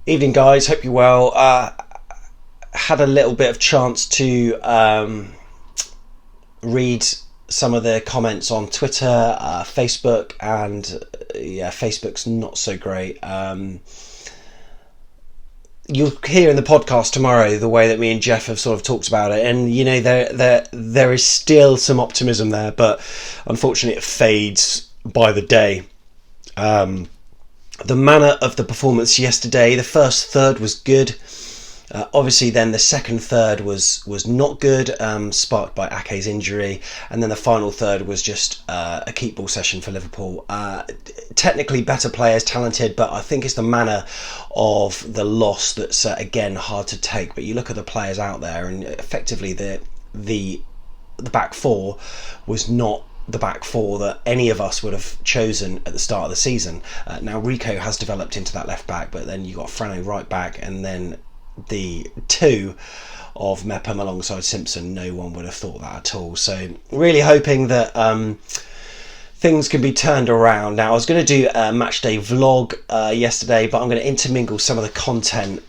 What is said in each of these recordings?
Evening, guys. Hope you're well. Had a little bit of chance to read some of the comments on Twitter, Facebook, and Facebook's not so great. You'll hear in the podcast tomorrow the way that me and Jeff have sort of talked about it, and there is still some optimism there, but unfortunately it fades by the day. The manner of the performance yesterday, the first third was good. Obviously then the second third was not good, sparked by Ake's injury, and then the final third was just a keep ball session for Liverpool. Technically better players, talented, but I think it's the manner of the loss that's again hard to take. But you look at the players out there, and effectively the back four was not the back four that any of us would have chosen at the start of the season. Now Rico has developed into that left back, but then you got Frano right back, and then the two of Mepham alongside Simpson. No one would have thought that at all. So really hoping that things can be turned around. Now I was going to do a match day vlog yesterday, but I'm going to intermingle some of the content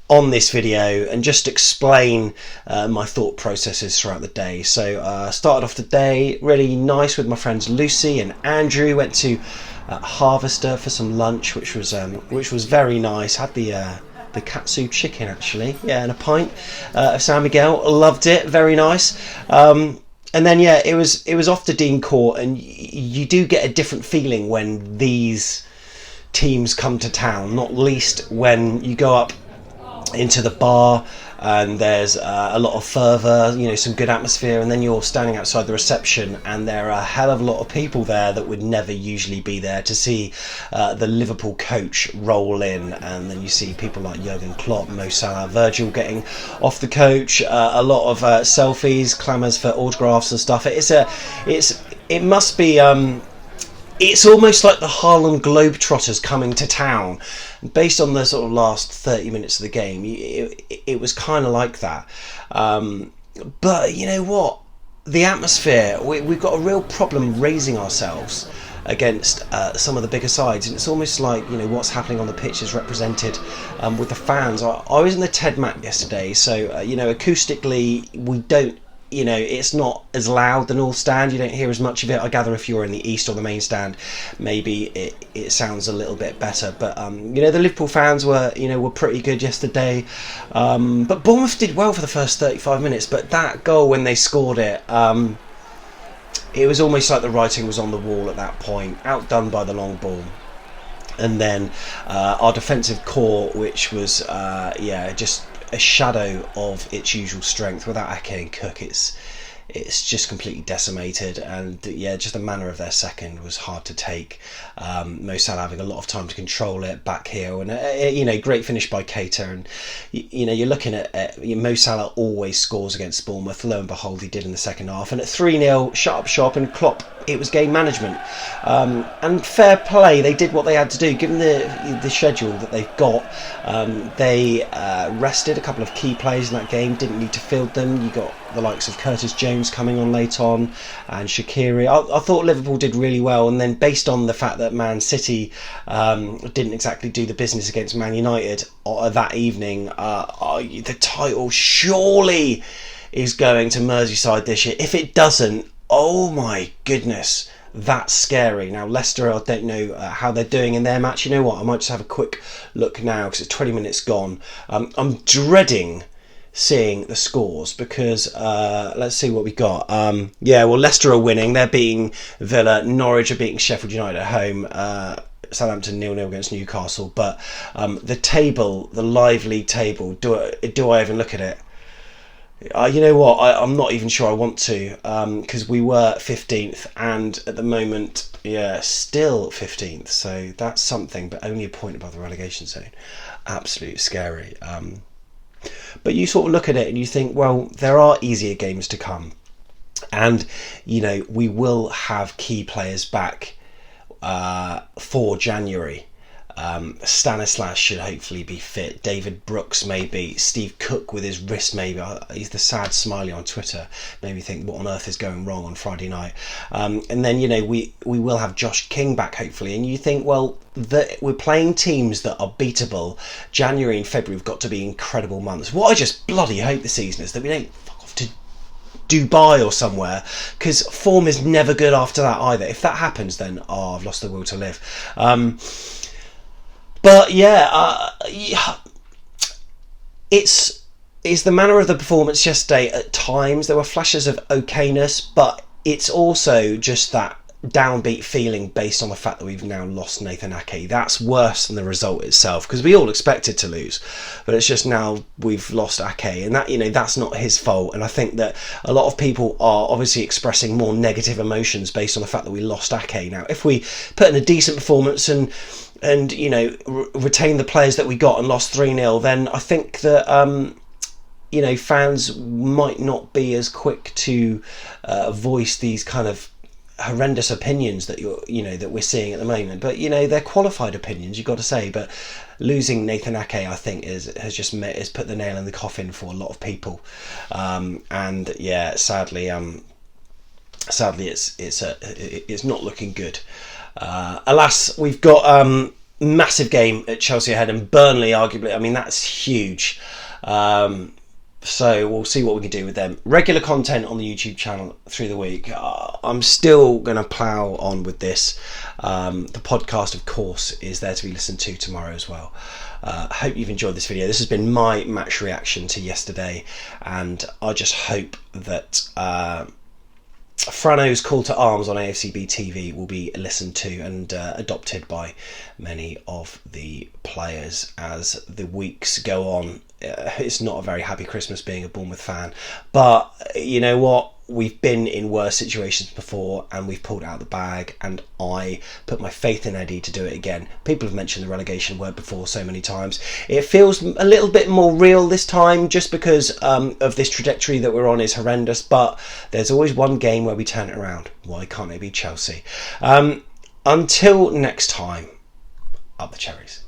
on this video and just explain my thought processes throughout the day. So started off the day really nice with my friends Lucy and Andrew. Went to Harvester for some lunch, which was very nice. Had the katsu chicken actually, and a pint of San Miguel. Loved it, very nice. And then it was off to Dean Court, and you do get a different feeling when these teams come to town, not least when you go up into the bar and there's a lot of fervour, some good atmosphere, and then you're standing outside the reception and there are a hell of a lot of people there that would never usually be there to see the Liverpool coach roll in. And then you see people like Jurgen Klopp, Mo Salah, Virgil getting off the coach, a lot of selfies, clamours for autographs and stuff. It must be it's almost like the Harlem Globetrotters coming to town. Based on the sort of last 30 minutes of the game, it was kind of like that. But you know what? The atmosphere, we've got a real problem raising ourselves against some of the bigger sides, and it's almost like what's happening on the pitch is represented with the fans. I was in the TED Mat yesterday, so acoustically we don't. It's not as loud the North Stand. You don't hear as much of it. I gather if you're in the East or the main stand, maybe it sounds a little bit better. But the Liverpool fans were pretty good yesterday. But Bournemouth did well for the first 35 minutes. But that goal, when they scored it, it was almost like the writing was on the wall at that point. Outdone by the long ball. And then our defensive core, which was just a shadow of its usual strength. Without Ake and Cook, it's just completely decimated, and just the manner of their second was hard to take. Mo Salah having a lot of time to control it back here, and great finish by Keita. And you're looking at Mo Salah always scores against Bournemouth. Lo and behold, he did in the second half. And at 3-0, shut up shop, and Klopp, it was game management, and fair play. They did what they had to do given the schedule that they've got. They rested a couple of key players in that game, didn't need to field them. You got the likes of Curtis Jones coming on late on, and Shaqiri. I thought Liverpool did really well, and then based on the fact that Man City didn't exactly do the business against Man United that evening, the title surely is going to Merseyside this year. If it doesn't, oh my goodness, that's scary. Now Leicester, I don't know how they're doing in their match. You know what, I might just have a quick look now because it's 20 minutes gone. I'm dreading seeing the scores because let's see what we got. Leicester are winning. They're beating Villa. Norwich are beating Sheffield United at home. Southampton 0-0 against Newcastle. But the table, the live league table, do I even look at it? You know what, I'm not even sure I want to, because we were 15th and at the moment still 15th, so that's something, but only a point above the relegation zone. Absolutely scary. But you sort of look at it and you think, well, there are easier games to come, and we will have key players back for January. Stanislas should hopefully be fit. David Brooks maybe. Steve Cook with his wrist maybe. He's the sad smiley on Twitter. Made me think, what on earth is going wrong on Friday night? And then, we will have Josh King back hopefully. And you think, well, we're playing teams that are beatable. January and February have got to be incredible months. What I just bloody hope this season is that we don't fuck off to Dubai or somewhere, because form is never good after that either. If that happens, then I've lost the will to live. But it's the manner of the performance yesterday. At times there were flashes of okayness, but it's also just that downbeat feeling based on the fact that we've now lost Nathan Ake. That's worse than the result itself, because we all expected to lose, but it's just now we've lost Ake, and that that's not his fault. And I think that a lot of people are obviously expressing more negative emotions based on the fact that we lost Ake. Now, if we put in a decent performance and retain the players that we got and lost 3-0, then I think that fans might not be as quick to voice these kind of horrendous opinions that that we're seeing at the moment. But they're qualified opinions, you've got to say. But losing Nathan Ake, I think, has put the nail in the coffin for a lot of people. And yeah, sadly it's not looking good. Alas, we've got massive game at Chelsea ahead, and Burnley arguably, I mean, that's huge. So we'll see what we can do with them. Regular content on the YouTube channel through the week. I'm still going to plough on with this. The podcast, of course, is there to be listened to tomorrow as well. Hope you've enjoyed this video. This has been my match reaction to yesterday, and I just hope that Frano's call to arms on AFCB TV will be listened to and adopted by many of the players as the weeks go on. It's not a very happy Christmas being a Bournemouth fan, but you know what? We've been in worse situations before and we've pulled out the bag, and I put my faith in Eddie to do it again. People have mentioned the relegation word before so many times. It feels a little bit more real this time just because of this trajectory that we're on is horrendous, but there's always one game where we turn it around. Why can't it be Chelsea? Until next time, up the cherries.